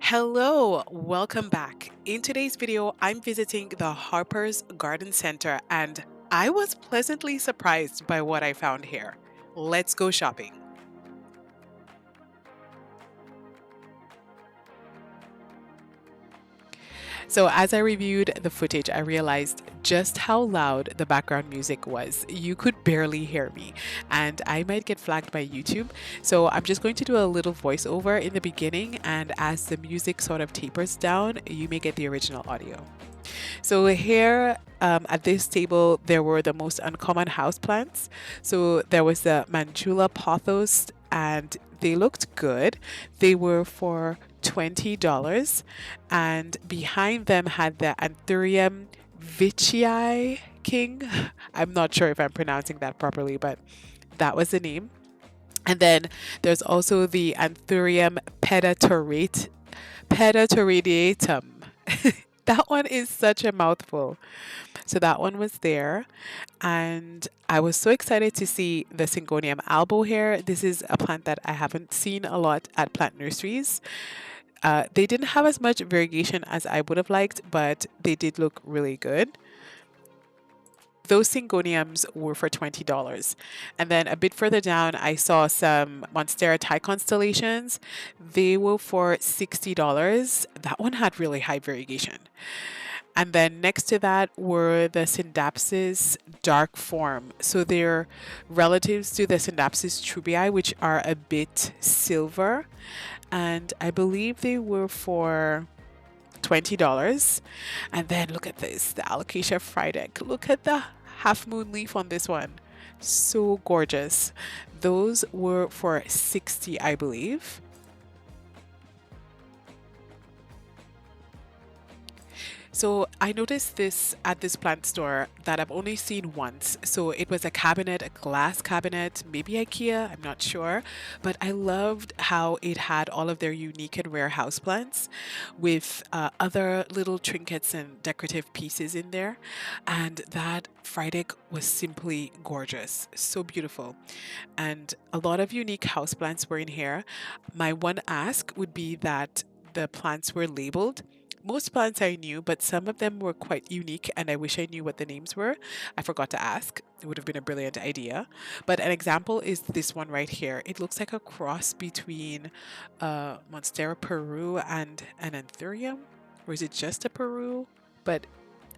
Hello, welcome back. In today's video, I'm visiting the Harper's Garden Center and I was pleasantly surprised by what I found here. Let's go shopping. So, as I reviewed the footage, I realized just how loud the background music was. You could barely hear me, and I might get flagged by YouTube. So, I'm just going to do a little voiceover in the beginning, and as the music sort of tapers down, you may get the original audio. So here at this table, there were the most uncommon houseplants. So there was the Manjula pothos, and they looked good. They were for $20, and behind them had the Anthurium Vichii King. I'm not sure if I'm pronouncing that properly, but that was the name. And then there's also the Anthurium pedatoradiatum. That one is such a mouthful. So that one was there. And I was so excited to see the Syngonium albo here. This is a plant that I haven't seen a lot at plant nurseries. They didn't have as much variegation as I would have liked, but they did look really good. Those Syngoniums were for $20. And then a bit further down, I saw some Monstera Thai constellations. They were for $60. That one had really high variegation. And then next to that were the Syndapsis dark form. So they're relatives to the Syndapsis trubii, which are a bit silver. And I believe they were for $20. And then look at this, the Alocasia Frydek. Look at the half moon leaf on this one. So gorgeous. Those were for 60, I believe. So I noticed this at this plant store that I've only seen once. So it was a cabinet, a glass cabinet, maybe IKEA, I'm not sure. But I loved how it had all of their unique and rare houseplants with other little trinkets and decorative pieces in there. And that Frydek was simply gorgeous, so beautiful. And a lot of unique houseplants were in here. My one ask would be that the plants were labeled. Most plants I knew, but some of them were quite unique, and I wish I knew what the names were. I forgot to ask. It would have been a brilliant idea. But an example is this one right here. It looks like a cross between Monstera Peru and an Anthurium. Or is it just a Peru? But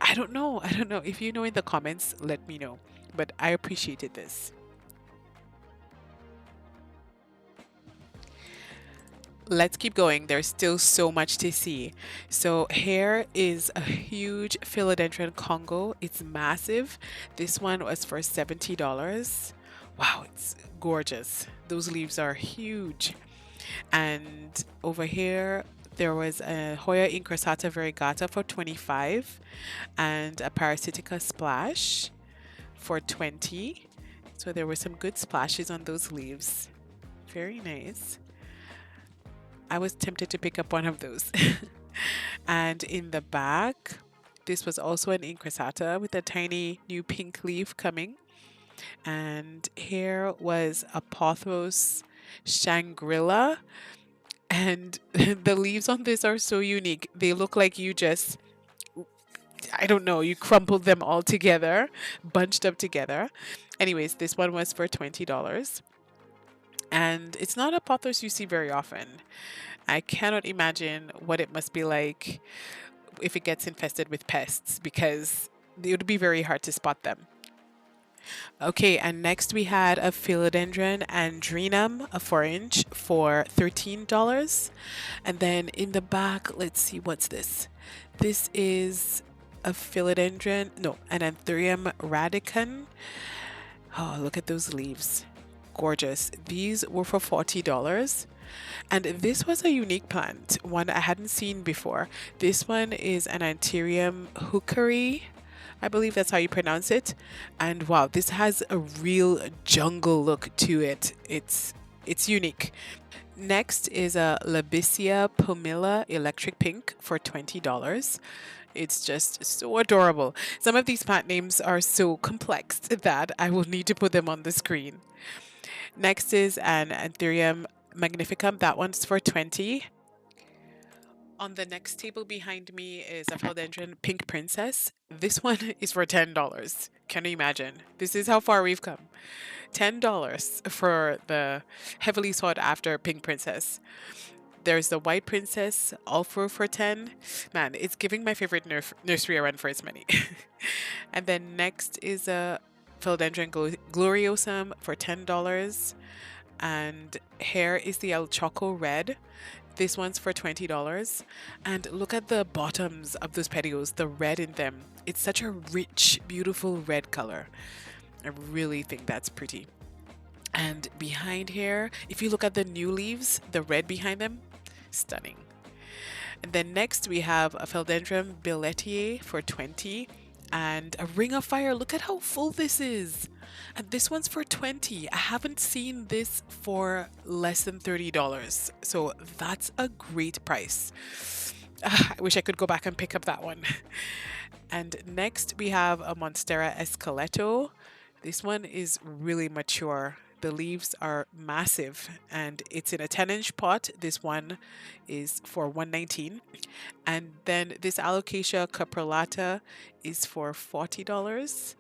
I don't know. I don't know. If you know in the comments, let me know. But I appreciated this. Let's keep going. There's still so much to see. So here is a huge Philodendron Congo. It's massive. This one was for $70. Wow, it's gorgeous. Those leaves are huge. And over here, there was a Hoya incrustata variegata for 25 and a Parasitica splash for 20. So there were some good splashes on those leaves. Very nice. I was tempted to pick up one of those. And in the back, this was also an incrustata with a tiny new pink leaf coming. And here was a Pothos Shangri-La. And the leaves on this are so unique. They look like you just, I don't know, you crumpled them all together, bunched up together. Anyways, this one was for $20. And it's not a pothos you see very often. I cannot imagine what it must be like if it gets infested with pests because it would be very hard to spot them. Okay, and next we had a Philodendron Andrenum, a 4-inch for $13. And then in the back, let's see, what's this? This is a Philodendron, no, an Anthurium radicans. Oh, look at those leaves. Gorgeous. These were for $40. And this was a unique plant, one I hadn't seen before. This one is an Anthurium hookery. I believe that's how you pronounce it. And wow, this has a real jungle look to it. It's unique. Next is a Labicia pumila electric pink for $20. It's just so adorable. Some of these plant names are so complex that I will need to put them on the screen. Next is an Anthurium magnificum. That one's for $20. On the next table behind me is a philodendron pink princess. This one is for $10. Can you imagine? This is how far we've come. $10 for the heavily sought after pink princess. There's the white princess, also for 10. Man, it's giving my favorite nursery a run for its money. And then next is a philodendron gloriosum for $10. And here is the El Choco red. This one's for $20. And look at the bottoms of those petioles, the red in them. It's such a rich, beautiful red color. I really think that's pretty. And behind here, if you look at the new leaves, the red behind them, stunning. And then next we have a philodendron billetier for 20 and a ring of fire. Look at how full this is. And this one's for 20. I haven't seen this for less than $30. So that's a great price. I wish I could go back and pick up that one. And next we have a Monstera Esqueleto. This one is really mature. The leaves are massive and it's in a 10-inch pot. This one is for $119. And then this Alocasia caprolata is for $40.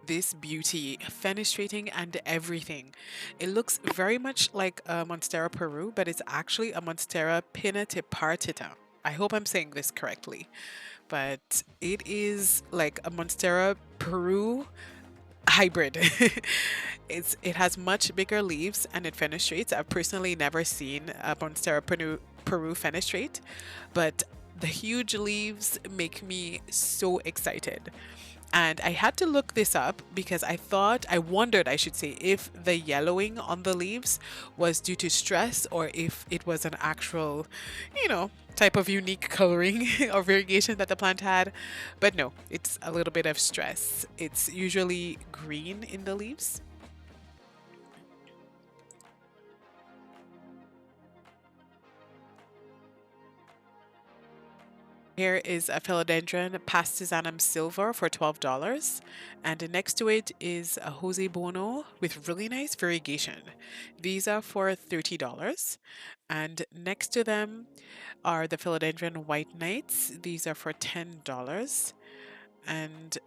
This beauty, fenestrating and everything. It looks very much like a Monstera Peru, but it's actually a Monstera pinnatipartita. I hope I'm saying this correctly, but it is like a Monstera Peru hybrid. It has much bigger leaves and it fenestrates. I've personally never seen a Monstera Peru fenestrate, but the huge leaves make me so excited. And I had to look this up because I wondered, I should say, if the yellowing on the leaves was due to stress or if it was an actual, type of unique coloring or variegation that the plant had. But no, it's a little bit of stress. It's usually green in the leaves. Here is a philodendron pastisanum silver for $12. And next to it is a Jose Bono with really nice variegation. These are for $30. And next to them are the philodendron white knights. These are for $10. And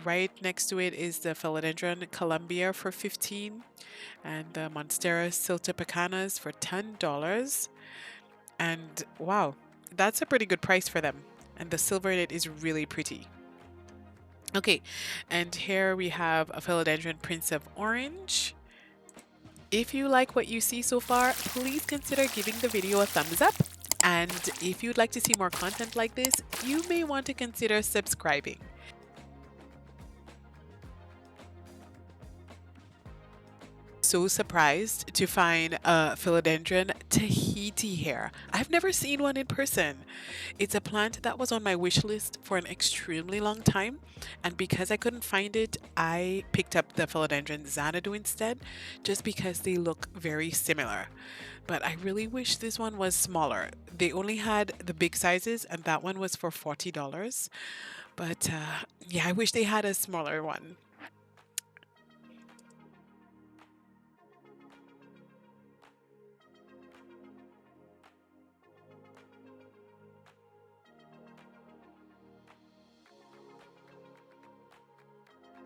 right next to it is the philodendron Columbia for $15. And the Monstera siltipicanas for $10. And wow, that's a pretty good price for them. And the silver in it is really pretty. Okay, and here we have a philodendron Prince of Orange. If you like what you see so far, please consider giving the video a thumbs up. And if you'd like to see more content like this, you may want to consider subscribing. So surprised to find a philodendron Tahiti hair. I've never seen one in person. It's a plant that was on my wish list for an extremely long time, and because I couldn't find it, I picked up the philodendron Xanadu instead, just because they look very similar. But I really wish this one was smaller. They only had the big sizes, and that one was for $40. But yeah, I wish they had a smaller one.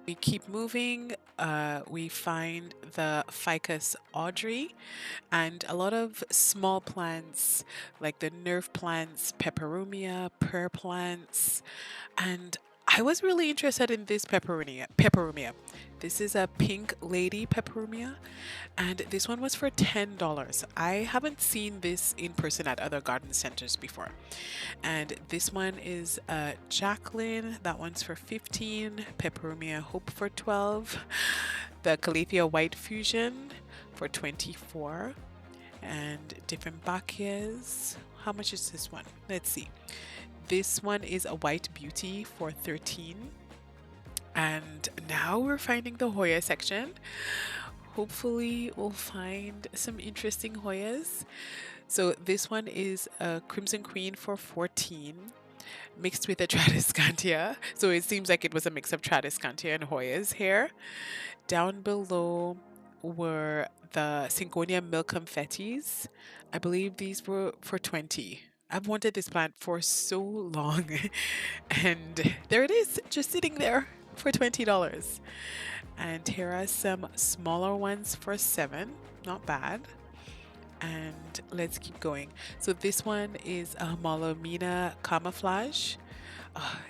We keep moving. We find the Ficus Audrey and a lot of small plants like the nerve plants, peperomia, pear plants, and I was really interested in this Peperomia. This is a pink lady peperomia, and this one was for $10. I haven't seen this in person at other garden centers before. And this one is Jacqueline. That one's for 15. Peperomia Hope for 12. The Calathea White Fusion for 24. And Dieffenbachias. How much is this one? Let's see. This one is a White Beauty for 13. And now we're finding the Hoya section. Hopefully we'll find some interesting Hoyas. So this one is a Crimson Queen for 14. mixed with a Tradescantia. So it seems like it was a mix of Tradescantia and Hoya's hair. Down below were the Syngonium milk confettis. I believe these were for 20. I've wanted this plant for so long. And there it is, just sitting there for $20. And here are some smaller ones for 7. Not bad. And let's keep going. So this one is a Malomina camouflage.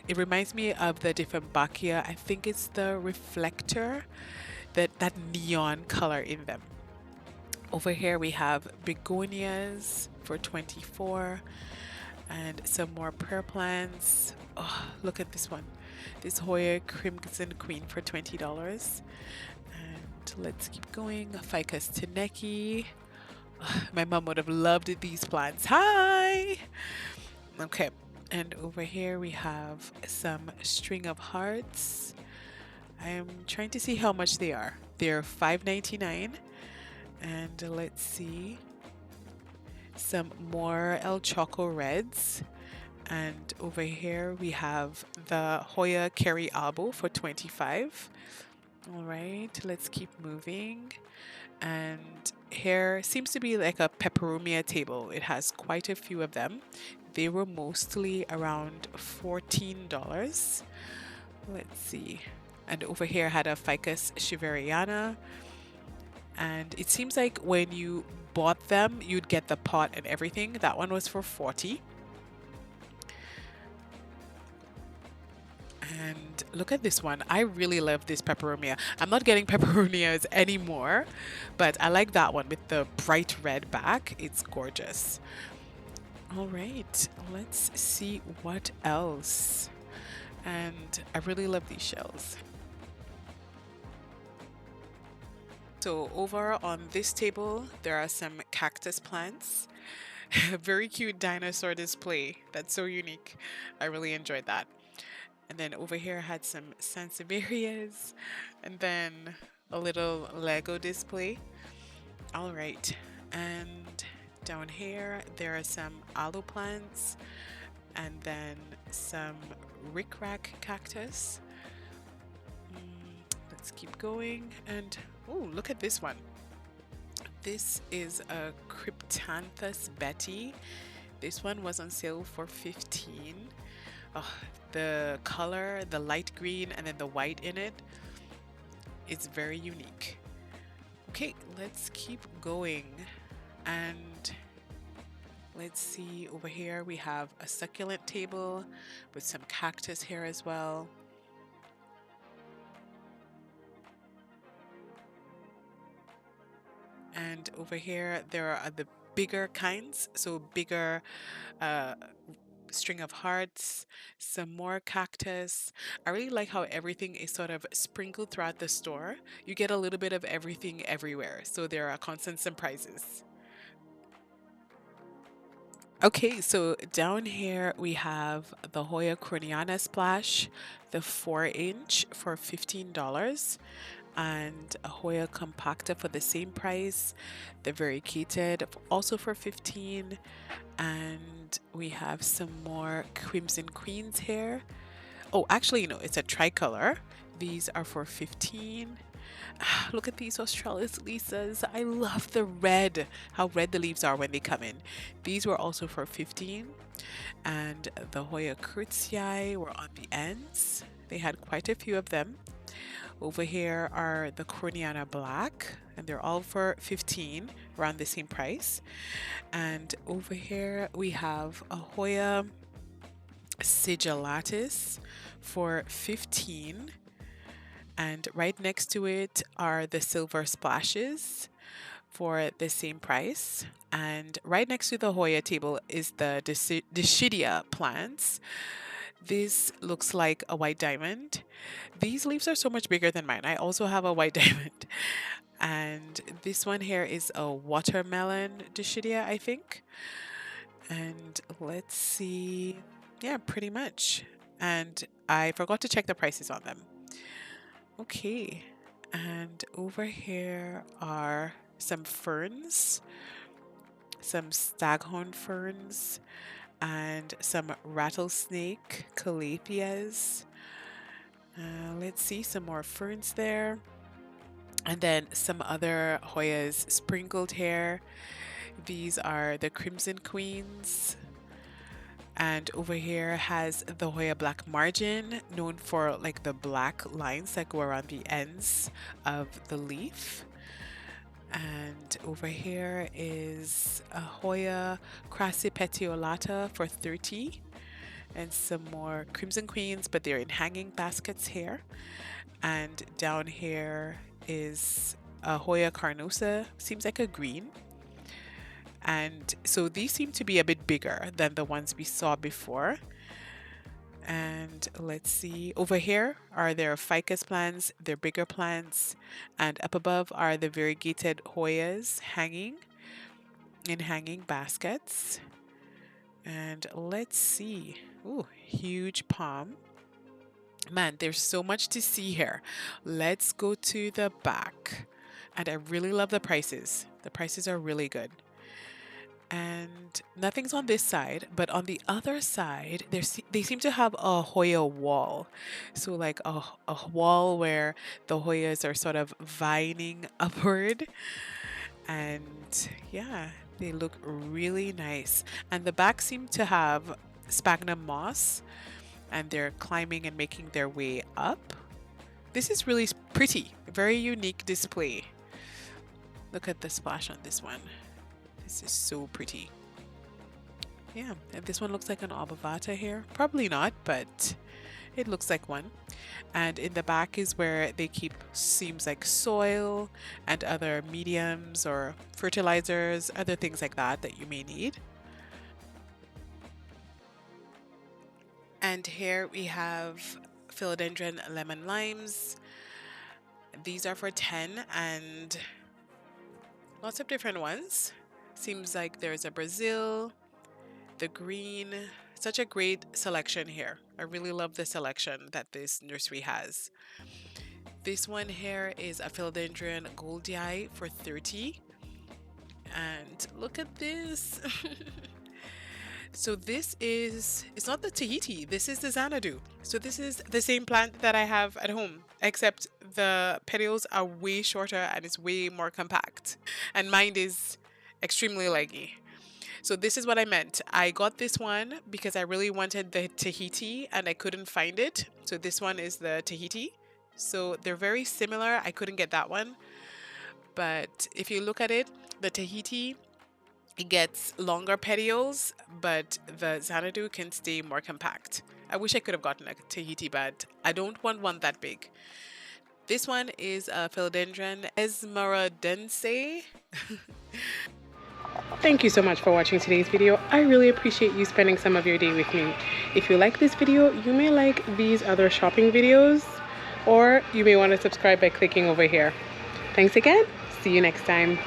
It reminds me of the Diffenbachia. I think it's the reflector, that neon color in them. Over here we have begonias for 24 and some more prayer plants. Oh, look at this one. This Hoya Crimson Queen for $20. And let's keep going. Ficus Taneki. My mom would have loved these plants. Hi! Okay, and over here we have some string of hearts. I'm trying to see how much they are. They're $5.99. And let's see. Some more El Choco Reds. And over here we have the Hoya Kerry Albo for 25. All right, let's keep moving. And here seems to be like a peperomia table. It has quite a few of them. They were mostly around $14. Let's see. And over here I had a Ficus shiveriana. And it seems like when you bought them, you'd get the pot and everything. That one was for 40. And look at this one. I really love this peperomia. I'm not getting peperonias anymore, but I like that one with the bright red back. It's gorgeous. All right, let's see what else. And I really love these shells. So over on this table, there are some cactus plants. A very cute dinosaur display. That's so unique. I really enjoyed that. And then over here I had some sansevierias and then a little Lego display. All right. And down here there are some aloe plants and then some rickrack cactus. Let's keep going. And oh, look at this one. This is a Cryptanthus Betty. This one was on sale for 15. Oh, the color, the light green and then the white in it, it's very unique. Okay, let's keep going. And let's see, over here we have a succulent table with some cactus here as well. And over here there are the bigger kinds, so bigger string of hearts, some more cactus. I really like how everything is sort of sprinkled throughout the store. You get a little bit of everything everywhere, so there are constant surprises. Okay, so down here we have the Hoya Croniana Splash, the 4-inch for $15, and a Hoya Compacta for the same price, the variegated also for 15. And we have some more Crimson Queens here. Oh, actually, no, it's a tricolor. These are for 15. Look at these Australis Lisas. I love the red, how red the leaves are when they come in. These were also for 15. And the Hoya Curtsii were on the ends. They had quite a few of them. Over here are the Croniana Black, and they're all for 15, around the same price. And over here we have a Hoya Sigillatus for 15. And right next to it are the Silver Splashes for the same price. And right next to the Hoya table is the Dischidia plants. This looks like a white diamond. These leaves are so much bigger than mine. I also have a white diamond. And this one here is a watermelon Dischidia, I think. And let's see. Yeah, pretty much. And I forgot to check the prices on them. Okay. And over here are some ferns, some staghorn ferns. and some rattlesnake calatheas. Let's see, some more ferns there. And then some other Hoyas sprinkled here. These are the Crimson Queens. And over here has the Hoya Black Margin, known for like the black lines that go around the ends of the leaf. And over here is a Hoya crassipetiolata for 30, and some more Crimson Queens, but they're in hanging baskets here. And down here is a Hoya carnosa, seems like a green. And so these seem to be a bit bigger than the ones we saw before. And let's see, over here are their ficus plants, their bigger plants, and up above are the variegated Hoyas hanging in hanging baskets. And let's see, ooh, huge palm. Man, there's so much to see here. Let's go to the back. And I really love the prices. The prices are really good. And nothing's on this side, but on the other side, they seem to have a Hoya wall. So like a wall where the Hoyas are sort of vining upward. And yeah, they look really nice. And the back seem to have sphagnum moss, and they're climbing and making their way up. This is really pretty, very unique display. Look at the splash on this one. This is so pretty. Yeah, and this one looks like an obovata here. Probably not, but it looks like one. And in the back is where they keep, seems like soil and other mediums or fertilizers, other things like that that you may need. And here we have philodendron lemon limes. These are for 10, and lots of different ones. Seems like there's a Brazil, the green, such a great selection here. I really love the selection that this nursery has. This one here is a philodendron goldii for 30. And look at this. So this is, it's not the Tahiti, this is the Xanadu. So this is the same plant that I have at home, except the petals are way shorter and it's way more compact. And mine is extremely leggy. So this is what I meant. I got this one because I really wanted the Tahiti and I couldn't find it. So this one is the Tahiti. So they're very similar. I couldn't get that one. But if you look at it, the Tahiti, it gets longer petioles, but the Xanadu can stay more compact. I wish I could have gotten a Tahiti, but I don't want one that big. This one is a philodendron esmeradense. Thank you so much for watching today's video. I really appreciate you spending some of your day with me. If you like this video, you may like these other shopping videos, or you may want to subscribe by clicking over here. Thanks again. See you next time.